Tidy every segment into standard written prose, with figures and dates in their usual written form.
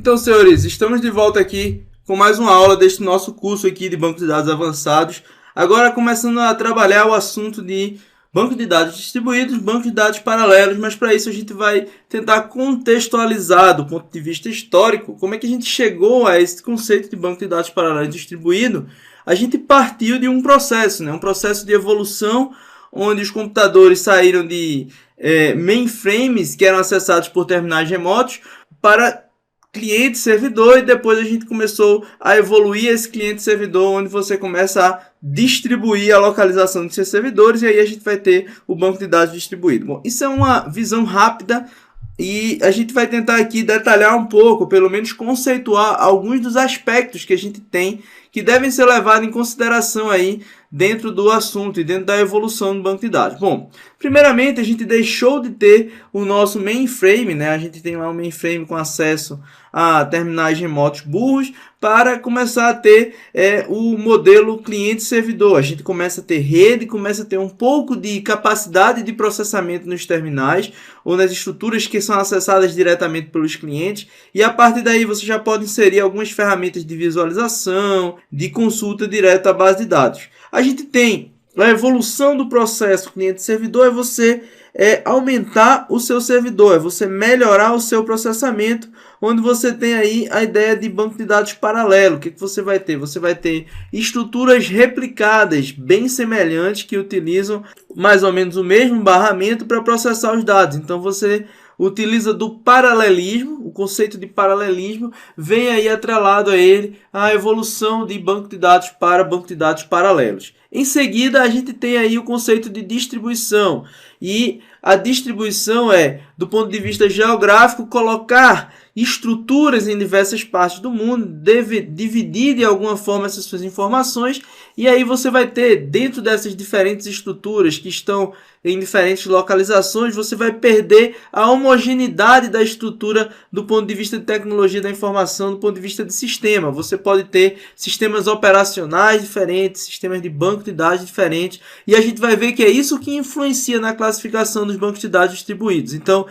Então, senhores, estamos de volta aqui com mais uma aula deste nosso curso aqui de banco de dados avançados. Agora começando a trabalhar o assunto de banco de dados distribuídos, banco de dados paralelos, mas para isso a gente vai tentar contextualizar do ponto de vista histórico como é que a gente chegou a esse conceito de banco de dados paralelo distribuído. A gente partiu de um processo, um processo de evolução onde os computadores saíram de mainframes que eram acessados por terminais remotos para cliente-servidor, e depois a gente começou a evoluir esse cliente-servidor, onde você começa a distribuir a localização dos seus servidores, e aí a gente vai ter o banco de dados distribuído. Bom, isso é uma visão rápida e a gente vai tentar aqui detalhar um pouco, pelo menos conceituar alguns dos aspectos que a gente tem que devem ser levados em consideração aí dentro do assunto e dentro da evolução do banco de dados. Bom, primeiramente a gente deixou de ter o nosso mainframe, a gente tem lá um mainframe com acesso a terminais remotos burros, para começar a ter o modelo cliente-servidor. A gente começa a ter rede, começa a ter um pouco de capacidade de processamento nos terminais ou nas estruturas que são acessadas diretamente pelos clientes, e a partir daí você já pode inserir algumas ferramentas de visualização, de consulta direta à base de dados. A gente tem a evolução do processo cliente-servidor, é você aumentar o seu servidor, é você melhorar o seu processamento, onde você tem aí a ideia de banco de dados paralelo. O que você vai ter? Você vai ter estruturas replicadas, bem semelhantes, que utilizam mais ou menos o mesmo barramento para processar os dados. Então você utiliza do paralelismo, o conceito de paralelismo vem aí atrelado a ele a evolução de banco de dados para banco de dados paralelos. Em seguida, a gente tem aí o conceito de distribuição, e a distribuição é, do ponto de vista geográfico, colocar estruturas em diversas partes do mundo, dividir de alguma forma essas suas informações, e aí você vai ter, dentro dessas diferentes estruturas que estão em diferentes localizações, você vai perder a homogeneidade da estrutura do ponto de vista de tecnologia da informação, do ponto de vista de sistema. Você pode ter sistemas operacionais diferentes, sistemas de banco de dados diferentes, e a gente vai ver que é isso que influencia na classificação dos bancos de dados distribuídos. Então,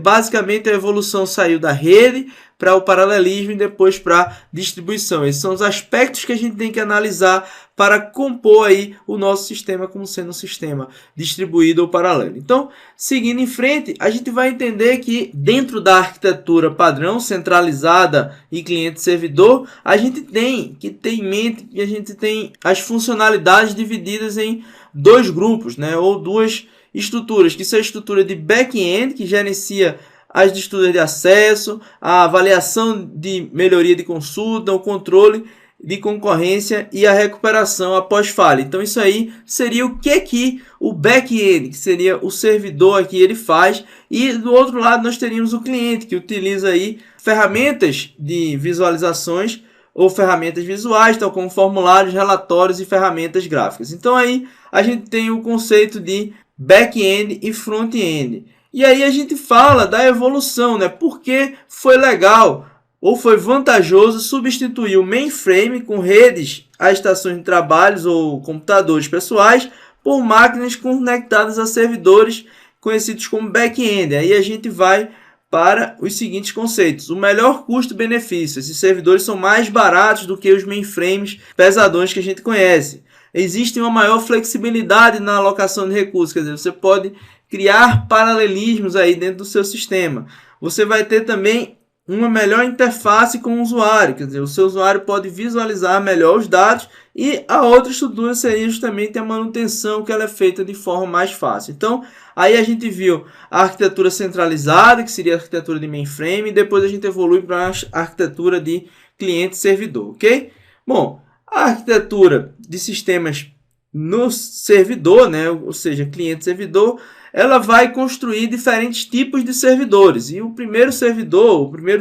basicamente a evolução saiu da rede para o paralelismo e depois para a distribuição. Esses são os aspectos que a gente tem que analisar para compor aí o nosso sistema como sendo um sistema distribuído ou paralelo. Então, seguindo em frente, a gente vai entender que dentro da arquitetura padrão centralizada e cliente-servidor, a gente tem que ter em mente que a gente tem as funcionalidades divididas em dois grupos, ou duas estruturas, que são a estrutura de back-end, que gerencia as estruturas de acesso, a avaliação de melhoria de consulta, o controle de concorrência e a recuperação após falha. Então isso aí seria o que o back-end, que seria o servidor aqui, ele faz, e do outro lado nós teríamos o cliente, que utiliza aí ferramentas de visualizações ou ferramentas visuais, tal como formulários, relatórios e ferramentas gráficas. Então aí a gente tem o conceito de back-end e front-end. E aí a gente fala da evolução, por que foi legal ou foi vantajoso substituir o mainframe com redes a estações de trabalhos ou computadores pessoais por máquinas conectadas a servidores conhecidos como back-end. Aí a gente vai para os seguintes conceitos. O melhor custo-benefício. Esses servidores são mais baratos do que os mainframes pesadões que a gente conhece. Existe uma maior flexibilidade na alocação de recursos, quer dizer, você pode criar paralelismos aí dentro do seu sistema. Você vai ter também uma melhor interface com o usuário, quer dizer, o seu usuário pode visualizar melhor os dados, e a outra estrutura seria justamente a manutenção, que ela é feita de forma mais fácil. Então, aí a gente viu a arquitetura centralizada, que seria a arquitetura de mainframe, e depois a gente evolui para a arquitetura de cliente-servidor, ok? Bom, a arquitetura de sistemas no servidor, ou seja, cliente-servidor, ela vai construir diferentes tipos de servidores. E o primeiro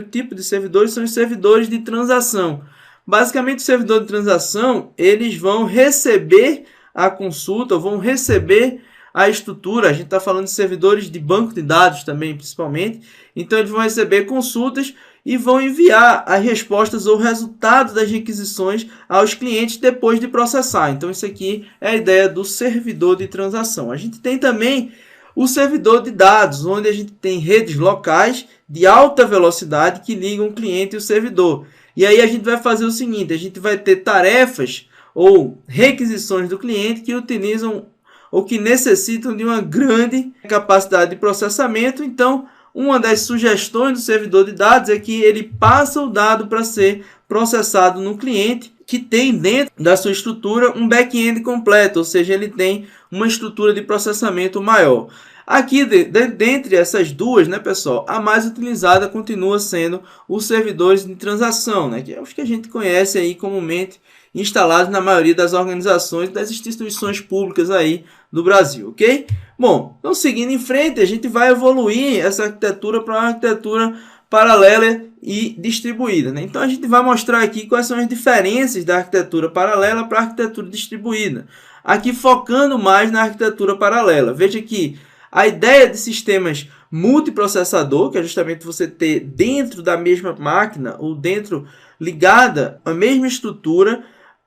tipo de servidores são os servidores de transação. Basicamente, o servidor de transação, eles vão receber a consulta, vão receber a estrutura. A gente está falando de servidores de banco de dados também, principalmente. Então, eles vão receber consultas e vão enviar as respostas ou resultados das requisições aos clientes depois de processar. Então, isso aqui é a ideia do servidor de transação. A gente tem também o servidor de dados, onde a gente tem redes locais de alta velocidade que ligam o cliente e o servidor. E aí a gente vai fazer o seguinte, a gente vai ter tarefas ou requisições do cliente que utilizam ou que necessitam de uma grande capacidade de processamento. Então, uma das sugestões do servidor de dados é que ele passa o dado para ser processado no cliente, que tem dentro da sua estrutura um back-end completo, ou seja, ele tem uma estrutura de processamento maior. Aqui, dentre essas duas, né, pessoal, a mais utilizada continua sendo os servidores de transação, né, que é os que a gente conhece aí comumente instalados na maioria das organizações das instituições públicas aí do Brasil, ok? Bom, então seguindo em frente, a gente vai evoluir essa arquitetura para uma arquitetura paralela e distribuída, né? Então a gente vai mostrar aqui quais são as diferenças da arquitetura paralela para a arquitetura distribuída. Aqui focando mais na arquitetura paralela. Veja que a ideia de sistemas multiprocessador, que é justamente você ter dentro da mesma máquina ou dentro ligada à mesma estrutura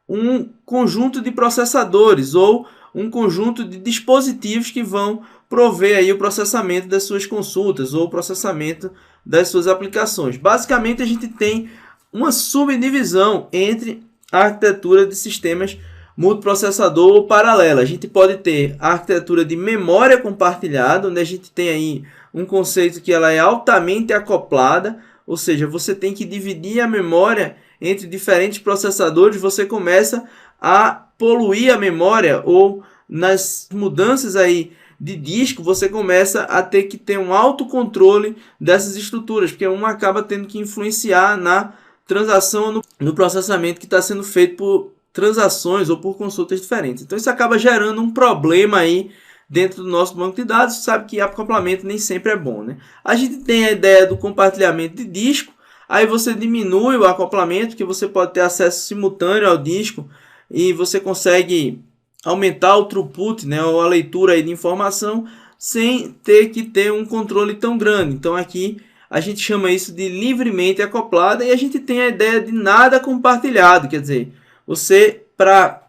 um conjunto de processadores ou um conjunto de dispositivos que vão prover aí o processamento das suas consultas ou o processamento das suas aplicações. Basicamente, a gente tem uma subdivisão entre a arquitetura de sistemas multiprocessador ou paralela. A gente pode ter a arquitetura de memória compartilhada, onde a gente tem aí um conceito que ela é altamente acoplada, ou seja, você tem que dividir a memória entre diferentes processadores, você começa a poluir a memória ou nas mudanças aí de disco, você começa a ter que ter um autocontrole dessas estruturas, porque uma acaba tendo que influenciar na transação, no processamento que está sendo feito por transações ou por consultas diferentes. Então isso acaba gerando um problema aí dentro do nosso banco de dados. Sabe que acoplamento nem sempre é bom, né? A gente tem a ideia do compartilhamento de disco, aí você diminui o acoplamento, que você pode ter acesso simultâneo ao disco e você consegue aumentar o throughput, né, ou a leitura aí de informação sem ter que ter um controle tão grande. Então aqui a gente chama isso de livremente acoplada e a gente tem a ideia de nada compartilhado, quer dizer, você para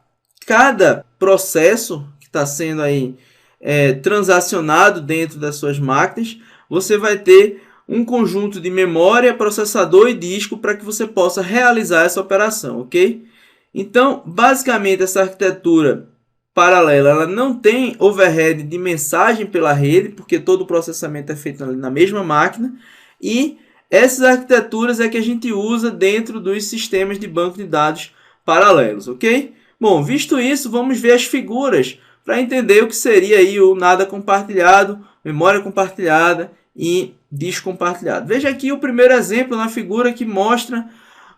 cada processo que está sendo aí transacionado dentro das suas máquinas, você vai ter um conjunto de memória, processador e disco para que você possa realizar essa operação, ok? Então, basicamente, essa arquitetura paralela ela não tem overhead de mensagem pela rede, porque todo o processamento é feito na mesma máquina, e essas arquiteturas é que a gente usa dentro dos sistemas de banco de dados paralelos, ok? Bom, visto isso, vamos ver as figuras para entender o que seria aí o nada compartilhado, memória compartilhada e disco compartilhado. Veja aqui o primeiro exemplo na figura que mostra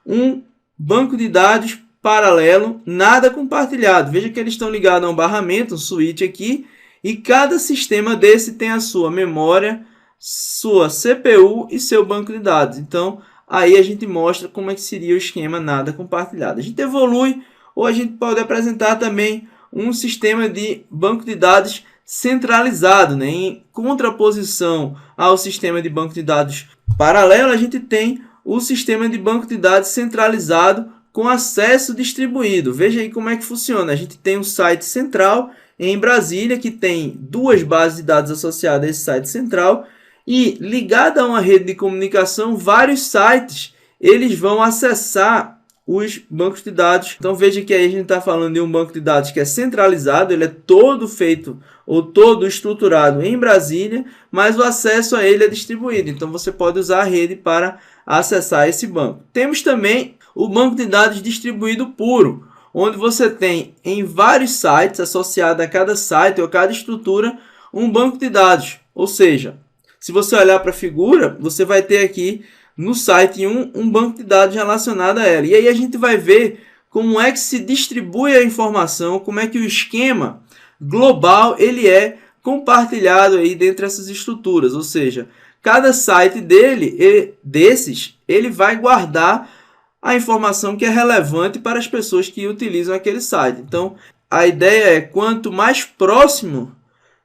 um banco de dados paralelo, nada compartilhado. Veja que eles estão ligados a um barramento, um switch aqui, e cada sistema desse tem a sua memória, sua CPU e seu banco de dados. Então, aí a gente mostra como é que seria o esquema nada compartilhado. A gente evolui, ou a gente pode apresentar também um sistema de banco de dados centralizado, né? Em contraposição ao sistema de banco de dados paralelo, a gente tem o sistema de banco de dados centralizado com acesso distribuído. Veja aí como é que funciona. A gente tem um site central em Brasília, que tem duas bases de dados associadas a esse site central, e ligada a uma rede de comunicação, vários sites eles vão acessar os bancos de dados. Então veja que aí a gente está falando de um banco de dados que é centralizado, ele é todo feito ou todo estruturado em Brasília, mas o acesso a ele é distribuído. Então você pode usar a rede para acessar esse banco. Temos também o banco de dados distribuído puro, onde você tem em vários sites, associado a cada site ou a cada estrutura, um banco de dados. Ou seja, se você olhar para a figura, você vai ter aqui no site um banco de dados relacionado a ela. E aí a gente vai ver como é que se distribui a informação, como é que o esquema global ele é compartilhado aí dentro dessas estruturas. Ou seja, cada site ele vai guardar a informação que é relevante para as pessoas que utilizam aquele site. Então, a ideia é quanto mais próximo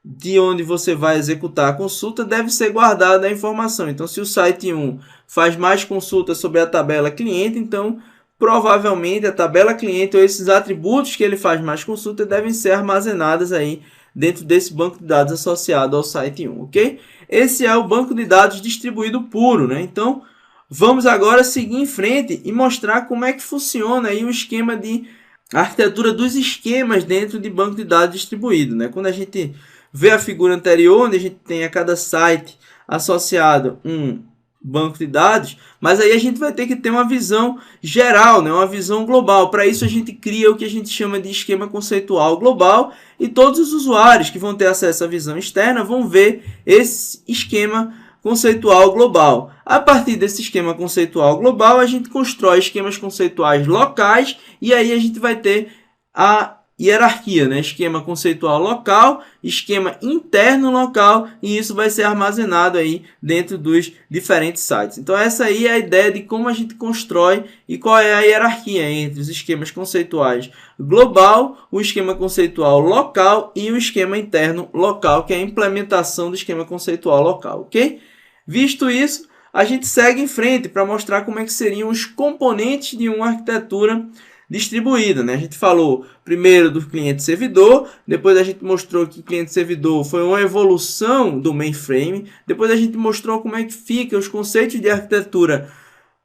de onde você vai executar a consulta, deve ser guardada a informação. Então, se o site 1 faz mais consultas sobre a tabela cliente, então provavelmente a tabela cliente ou esses atributos que ele faz mais consulta devem ser armazenados aí dentro desse banco de dados associado ao site 1, ok? Esse é o banco de dados distribuído puro, né? Então, vamos agora seguir em frente e mostrar como é que funciona aí o esquema de a arquitetura dos esquemas dentro de banco de dados distribuído, né? Quando a gente vê a figura anterior, onde a gente tem a cada site associado um banco de dados, mas aí a gente vai ter que ter uma visão geral, né? Uma visão global. Para isso a gente cria o que a gente chama de esquema conceitual global e todos os usuários que vão ter acesso à visão externa vão ver esse esquema conceitual global. A partir desse esquema conceitual global, a gente constrói esquemas conceituais locais e aí a gente vai ter a hierarquia, né? Esquema conceitual local, esquema interno local, e isso vai ser armazenado aí dentro dos diferentes sites. Então essa aí é a ideia de como a gente constrói e qual é a hierarquia entre os esquemas conceituais global, o esquema conceitual local e o esquema interno local, que é a implementação do esquema conceitual local, ok? Visto isso, a gente segue em frente para mostrar como é que seriam os componentes de uma arquitetura distribuída, né? A gente falou primeiro do cliente-servidor, depois a gente mostrou que cliente-servidor foi uma evolução do mainframe, depois a gente mostrou como é que fica os conceitos de arquitetura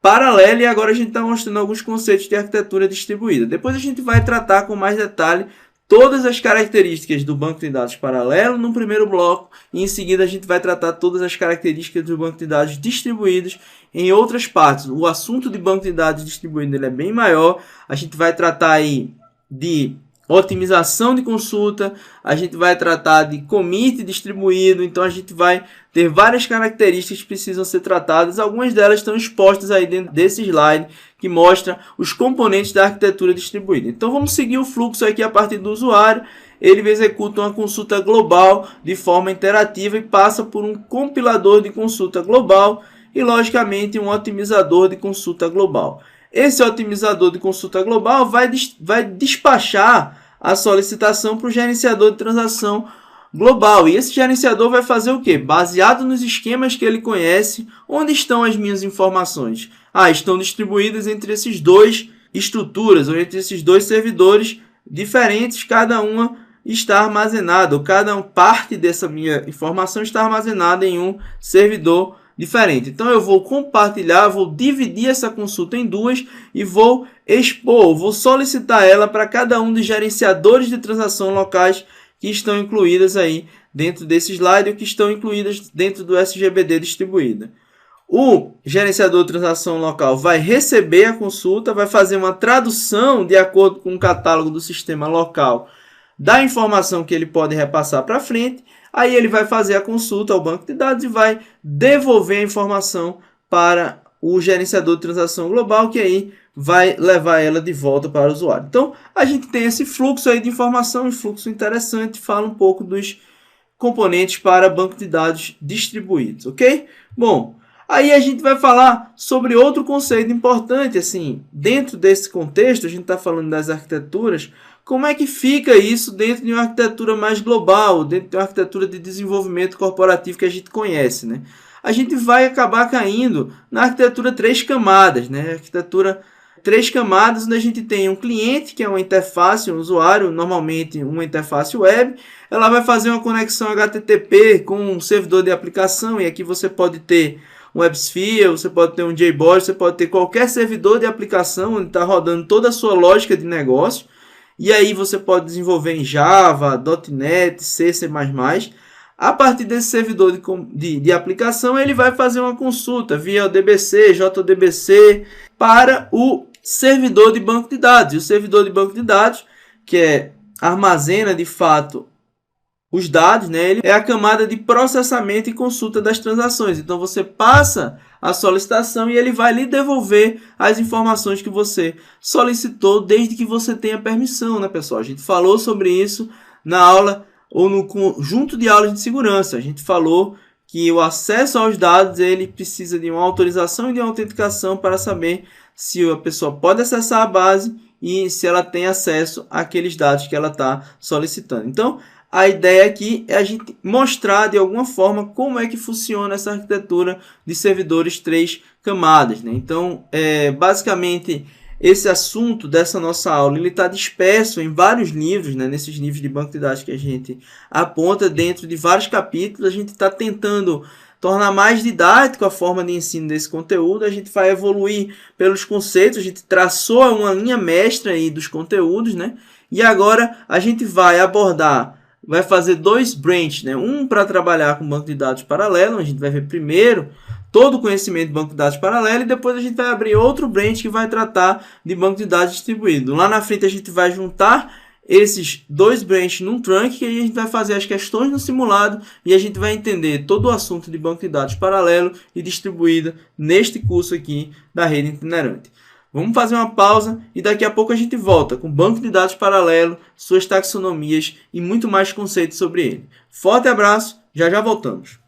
paralela e agora a gente está mostrando alguns conceitos de arquitetura distribuída. Depois a gente vai tratar com mais detalhe todas as características do banco de dados paralelo no primeiro bloco e em seguida a gente vai tratar todas as características do banco de dados distribuídos em outras partes. O assunto de banco de dados distribuído ele é bem maior, a gente vai tratar aí de otimização de consulta, a gente vai tratar de commit distribuído, então a gente vai ter várias características que precisam ser tratadas, algumas delas estão expostas aí dentro desse slide que mostra os componentes da arquitetura distribuída. Então vamos seguir o fluxo aqui a partir do usuário, ele executa uma consulta global de forma interativa e passa por um compilador de consulta global e logicamente um otimizador de consulta global. Esse otimizador de consulta global vai despachar a solicitação para o gerenciador de transação global. E esse gerenciador vai fazer o quê? Baseado nos esquemas que ele conhece, onde estão as minhas informações? Estão distribuídas entre esses dois estruturas, ou entre esses dois servidores diferentes, cada uma está armazenada, ou cada parte dessa minha informação está armazenada em um servidor diferente. Então eu vou compartilhar, vou dividir essa consulta em duas e vou expor, vou solicitar ela para cada um dos gerenciadores de transação locais que estão incluídas aí dentro desse slide ou que estão incluídas dentro do SGBD distribuída. O gerenciador de transação local vai receber a consulta, vai fazer uma tradução de acordo com o catálogo do sistema local da informação que ele pode repassar para frente. Aí ele vai fazer a consulta ao banco de dados e vai devolver a informação para o gerenciador de transação global, que aí vai levar ela de volta para o usuário. Então, a gente tem esse fluxo aí de informação, um fluxo interessante, fala um pouco dos componentes para banco de dados distribuídos, ok? Bom, aí a gente vai falar sobre outro conceito importante, assim, dentro desse contexto, a gente está falando das arquiteturas. Como é que fica isso dentro de uma arquitetura mais global, dentro de uma arquitetura de desenvolvimento corporativo que a gente conhece, né? A gente vai acabar caindo na arquitetura 3 camadas, né? Arquitetura 3 camadas, onde a gente tem um cliente, que é uma interface, um usuário, normalmente uma interface web. Ela vai fazer uma conexão HTTP com um servidor de aplicação, e aqui você pode ter um WebSphere, você pode ter um JBoss, você pode ter qualquer servidor de aplicação onde está rodando toda a sua lógica de negócio. E aí você pode desenvolver em Java, .NET, C, C++. A partir desse servidor de aplicação, ele vai fazer uma consulta via o DBC, JDBC, para o servidor de banco de dados. E o servidor de banco de dados, que armazena de fato os dados, né? Ele é a camada de processamento e consulta das transações. Então você passa a solicitação e ele vai lhe devolver as informações que você solicitou desde que você tenha permissão, né, pessoal? A gente falou sobre isso na aula ou no conjunto de aulas de segurança. A gente falou que o acesso aos dados ele precisa de uma autorização e de uma autenticação para saber se a pessoa pode acessar a base e se ela tem acesso àqueles dados que ela está solicitando. Então, a ideia aqui é a gente mostrar de alguma forma como é que funciona essa arquitetura de servidores 3 camadas, né? Então, basicamente, esse assunto dessa nossa aula ele está disperso em vários livros, né? Nesses livros de banco de dados que a gente aponta dentro de vários capítulos. A gente está tentando tornar mais didático a forma de ensino desse conteúdo. A gente vai evoluir pelos conceitos, a gente traçou uma linha mestra aí dos conteúdos, né? E agora a gente vai fazer 2 branches, né? Um para trabalhar com banco de dados paralelo, a gente vai ver primeiro todo o conhecimento de banco de dados paralelo, e depois a gente vai abrir outro branch que vai tratar de banco de dados distribuído. Lá na frente a gente vai juntar esses 2 branches num trunk, e aí a gente vai fazer as questões no simulado e a gente vai entender todo o assunto de banco de dados paralelo e distribuída neste curso aqui da rede itinerante. Vamos fazer uma pausa e daqui a pouco a gente volta com banco de dados paralelo, suas taxonomias e muito mais conceitos sobre ele. Forte abraço, já já voltamos.